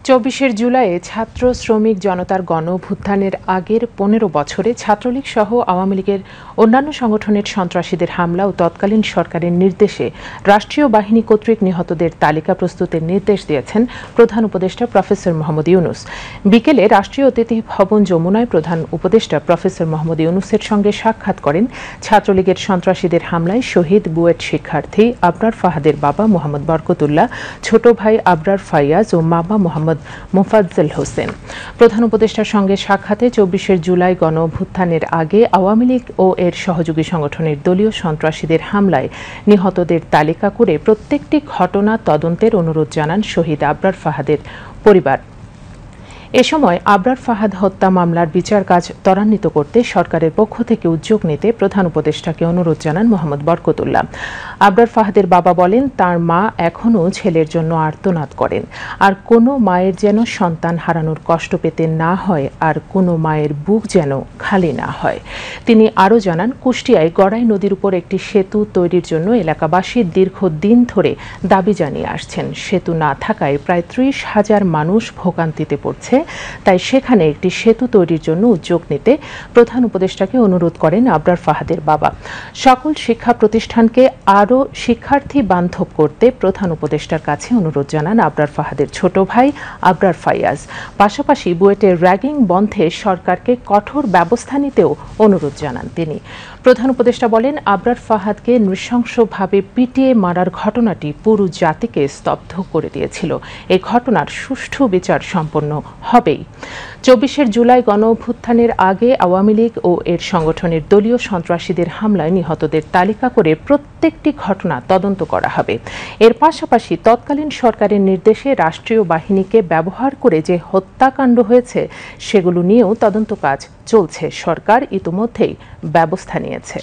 ২৪ জুলাইয়ে ছাত্র শ্রমিক জনতার গণঅভ্যুত্থানের আগের ১৫ বছরে ছাত্রলীগ সহ আওয়ামী লীগের অন্যান্য সংগঠনের সন্ত্রাসীদের হামলা ও তৎকালীন সরকারের নির্দেশে রাষ্ট্রীয় বাহিনী কর্তৃক নিহতদের তালিকা প্রস্তুতের নির্দেশ দিয়েছেন প্রধান উপদেষ্টা প্রফেসর মোহাম্মদ ইউনূস। বিকেলে রাষ্ট্রীয় অতিথি ভবন যমুনায় প্রধান উপদেষ্টা প্রফেসর মোহাম্মদ ইউনূসের সঙ্গে সাক্ষাৎ করেন ছাত্রলীগের সন্ত্রাসীদের হামলায় শহীদ বুয়েট শিক্ষার্থী আবরার ফাহাদের বাবা মোহাম্মদ বরকতুল্লাহ, ছোট ভাই আবরার ফাইয়াজ ও মামা মোহাম্মদ মোফাজ্জল হোসেন। প্রধান উপদেষ্টার সঙ্গে সাক্ষাতে ২৪ জুলাই গণঅভ্যুত্থানের আগে আওয়ামী লীগ ও এর সহযোগী সংগঠনের দলীয় সন্ত্রাসীদের হামলায় নিহতদের তালিকা করে প্রত্যেকটি ঘটনা তদন্তের অনুরোধ জানান শহীদ আবরার ফাহাদের পরিবার। এ সময় আবরার ফাহাদ হত্যা মামলার বিচার কাজ ত্বরান্বিত করতে সরকারের পক্ষ থেকে উদ্যোগ নিতে প্রধান উপদেষ্টাকে অনুরোধ জানান মোহাম্মদ বরকতুল্লাহ। আবরার ফাহাদের বাবা বলেন, তার মা এখনও ছেলের জন্য আর্তনাদ করেন। আর কোনো মায়ের যেন সন্তান হারানোর কষ্ট পেতে না হয়, আর কোনো মায়ের বুক যেন খালি না হয়। তিনি আরও জানান, কুষ্টিয়ায় গড়াই নদীর উপর একটি সেতু তৈরির জন্য এলাকাবাসী দীর্ঘদিন ধরে দাবি জানিয়ে আসছেন। সেতু না থাকায় প্রায় ৩০,০০০ মানুষ ভোগান্তিতে পড়ছে। তাই সেখানে একটি সেতু তৈরির জন্য উদ্যোগ নিতে প্রধান উপদেষ্টাকে অনুরোধ করেন আবরার ফাহাদের বাবা। সকল শিক্ষা প্রতিষ্ঠানকে আরও শিক্ষার্থী বান্ধব করতে প্রধান উপদেষ্টার কাছে অনুরোধ জানান আবরার ফাহাদের ছোট ভাই আবরার ফাইয়াজ। পাশাপাশি বুয়েটের র্যাগিং বন্ধে সরকারকে কঠোর ব্যবস্থা নিতেও অনুরোধ জানান তিনি। প্রধান উপদেষ্টা বলেন, আবরার ফাহাদকে নৃশংসভাবে পিটিয়ে মারার ঘটনাটি পুরো জাতিকে স্তব্ধ করে দিয়েছিল। এই ঘটনার সুষ্ঠু বিচার সম্পন্ন হবেই। ২৪ জুলাই গণঅভ্যুত্থানের আগে আওয়ামী লীগ ও এর সংগঠনের দলীয় সন্ত্রাসীদের হামলায় নিহতদের তালিকা করে প্রত্যেকটি ঘটনা তদন্ত করা হবে। এর পাশাপাশি তৎকালীন সরকারের নির্দেশে রাষ্ট্রীয় বাহিনীকে ব্যবহার করে যে হত্যাকাণ্ড হয়েছে সেগুলো নিয়েও তদন্ত কাজ চলছে। সরকার ইতোমধ্যেই ব্যবস্থা নিয়েছে।